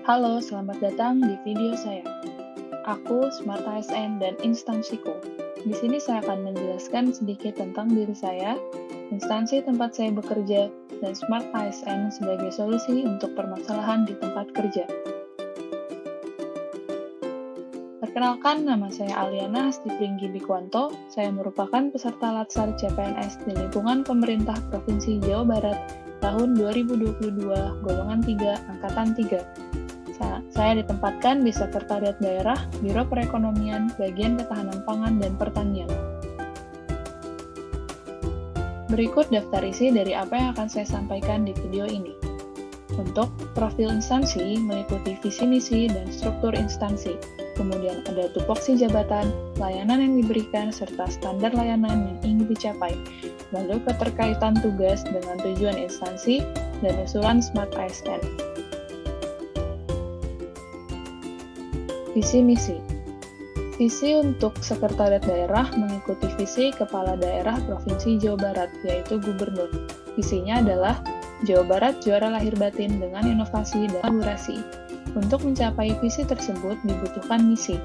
Halo, selamat datang di video saya. Aku Smart ASN dan instansiku. Di sini saya akan menjelaskan sedikit tentang diri saya, instansi tempat saya bekerja, dan Smart ASN sebagai solusi untuk permasalahan di tempat kerja. Perkenalkan, nama saya Aliana Hastipringgi Bikwanto. Saya merupakan peserta Latsar CPNS di lingkungan pemerintah Provinsi Jawa Barat tahun 2022, golongan 3, angkatan 3. Saya ditempatkan di Sekretariat Daerah, Biro Perekonomian, Bagian Ketahanan Pangan dan Pertanian. Berikut daftar isi dari apa yang akan saya sampaikan di video ini. Untuk profil instansi, meliputi visi misi dan struktur instansi. Kemudian ada tupoksi jabatan, layanan yang diberikan, serta standar layanan yang ingin dicapai. Lalu keterkaitan tugas dengan tujuan instansi dan usulan Smart ASN. Visi misi. Visi untuk Sekretariat Daerah mengikuti visi Kepala Daerah Provinsi Jawa Barat, yaitu Gubernur. Visinya adalah Jawa Barat juara lahir batin dengan inovasi dan kolaborasi. Untuk mencapai visi tersebut dibutuhkan misi.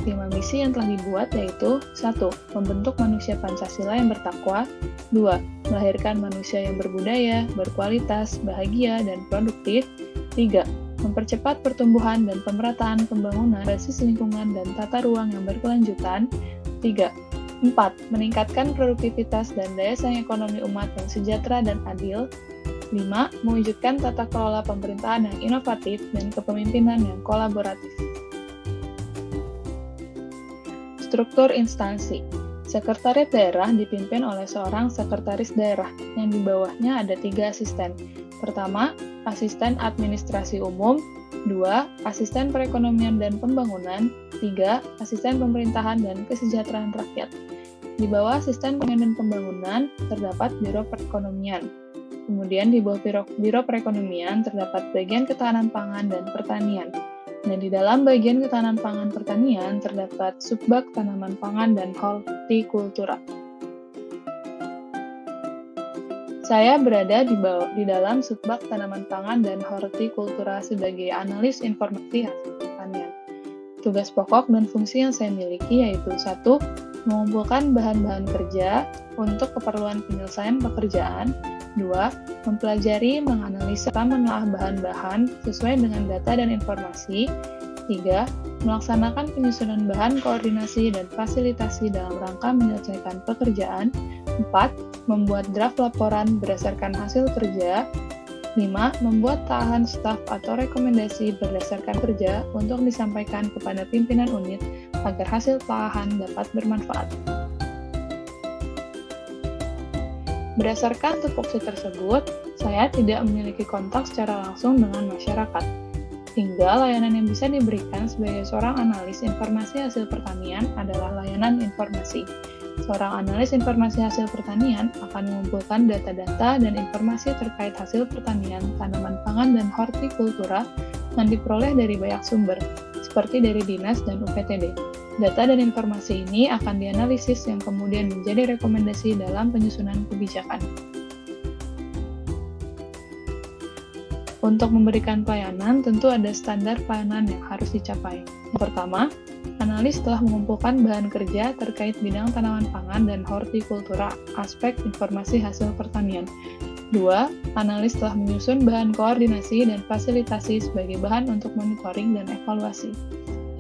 5 misi yang telah dibuat yaitu 1. Membentuk manusia Pancasila yang bertakwa. 2. Melahirkan manusia yang berbudaya, berkualitas, bahagia, dan produktif. 3. Mempercepat pertumbuhan dan pemerataan pembangunan basis lingkungan dan tata ruang yang berkelanjutan. 3. 4. Meningkatkan produktivitas dan daya saing ekonomi umat yang sejahtera dan adil. 5. Mewujudkan tata kelola pemerintahan yang inovatif dan kepemimpinan yang kolaboratif. Struktur instansi. Sekretariat daerah dipimpin oleh seorang sekretaris daerah, yang di bawahnya ada 3 asisten. Pertama, asisten administrasi umum. 2. Asisten perekonomian dan pembangunan. 3. Asisten pemerintahan dan kesejahteraan rakyat. Di bawah asisten perekonomian dan pembangunan terdapat biro perekonomian. Kemudian di bawah biro perekonomian terdapat bagian ketahanan pangan dan pertanian. Dan di dalam bagian ketahanan pangan pertanian terdapat subbag tanaman pangan dan hortikultura. Saya berada di dalam subbag tanaman pangan dan hortikultura sebagai analis informasi hasil pertanian. Tugas pokok dan fungsi yang saya miliki yaitu 1. Mengumpulkan bahan-bahan kerja untuk keperluan penyelesaian pekerjaan. 2. Mempelajari, menganalisa, serta menelaah bahan-bahan sesuai dengan data dan informasi. 3. Melaksanakan penyusunan bahan koordinasi dan fasilitasi dalam rangka menyelesaikan pekerjaan. 4. Membuat draft laporan berdasarkan hasil kerja. 5. Membuat tahapan staf atau rekomendasi berdasarkan kerja untuk disampaikan kepada pimpinan unit agar hasil tahapan dapat bermanfaat. Berdasarkan tupoksi tersebut, saya tidak memiliki kontak secara langsung dengan masyarakat. Hingga layanan yang bisa diberikan sebagai seorang analis informasi hasil pertanian adalah layanan informasi. Seorang analis informasi hasil pertanian akan mengumpulkan data-data dan informasi terkait hasil pertanian, tanaman pangan, dan hortikultura yang diperoleh dari banyak sumber, seperti dari dinas dan UPTD. Data dan informasi ini akan dianalisis yang kemudian menjadi rekomendasi dalam penyusunan kebijakan. Untuk memberikan pelayanan, tentu ada standar pelayanan yang harus dicapai. Yang pertama, analis telah mengumpulkan bahan kerja terkait bidang tanaman pangan dan hortikultura, aspek informasi hasil pertanian. 2. Analis telah menyusun bahan koordinasi dan fasilitasi sebagai bahan untuk monitoring dan evaluasi.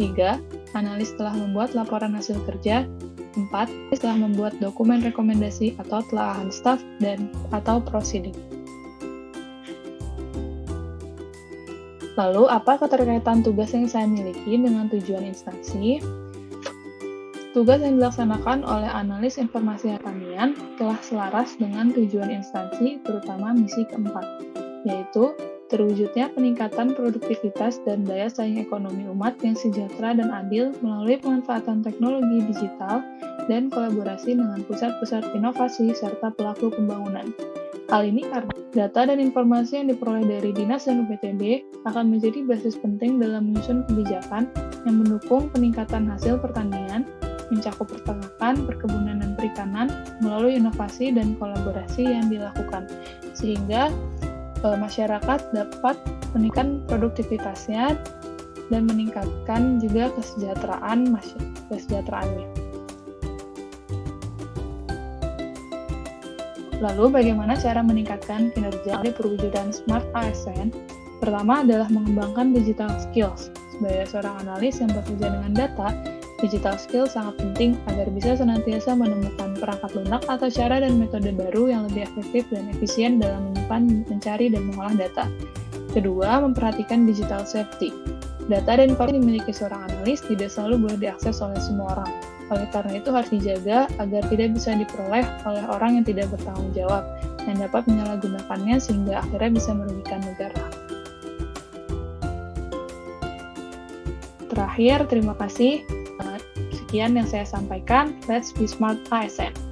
3. Analis telah membuat laporan hasil kerja. 4. Analis telah membuat dokumen rekomendasi atau telahan staf atau prosedur. Lalu, apa keterkaitan tugas yang saya miliki dengan tujuan instansi? Tugas yang dilaksanakan oleh analis informasi pertanian telah selaras dengan tujuan instansi, terutama misi keempat, yaitu terwujudnya peningkatan produktivitas dan daya saing ekonomi umat yang sejahtera dan adil melalui pemanfaatan teknologi digital dan kolaborasi dengan pusat-pusat inovasi serta pelaku pembangunan. Hal ini karena data dan informasi yang diperoleh dari dinas dan UPTD akan menjadi basis penting dalam menyusun kebijakan yang mendukung peningkatan hasil pertanian, mencakup peternakan, perkebunan, dan perikanan melalui inovasi dan kolaborasi yang dilakukan, sehingga masyarakat dapat meningkatkan produktivitasnya dan meningkatkan juga kesejahteraannya. Lalu, bagaimana cara meningkatkan kinerja dari perwujudan Smart ASN? Pertama adalah mengembangkan digital skills. Sebagai seorang analis yang bekerja dengan data, digital skill sangat penting agar bisa senantiasa menemukan perangkat lunak atau cara dan metode baru yang lebih efektif dan efisien dalam menyimpan, mencari, dan mengolah data. Kedua, memperhatikan digital safety. Data dan informasi yang dimiliki seorang analis tidak selalu boleh diakses oleh semua orang. Oleh karena itu harus dijaga agar tidak bisa diperoleh oleh orang yang tidak bertanggung jawab dan dapat menyalahgunakannya sehingga akhirnya bisa merugikan negara. Terakhir, terima kasih. Sekian yang saya sampaikan. Let's be smart ASN.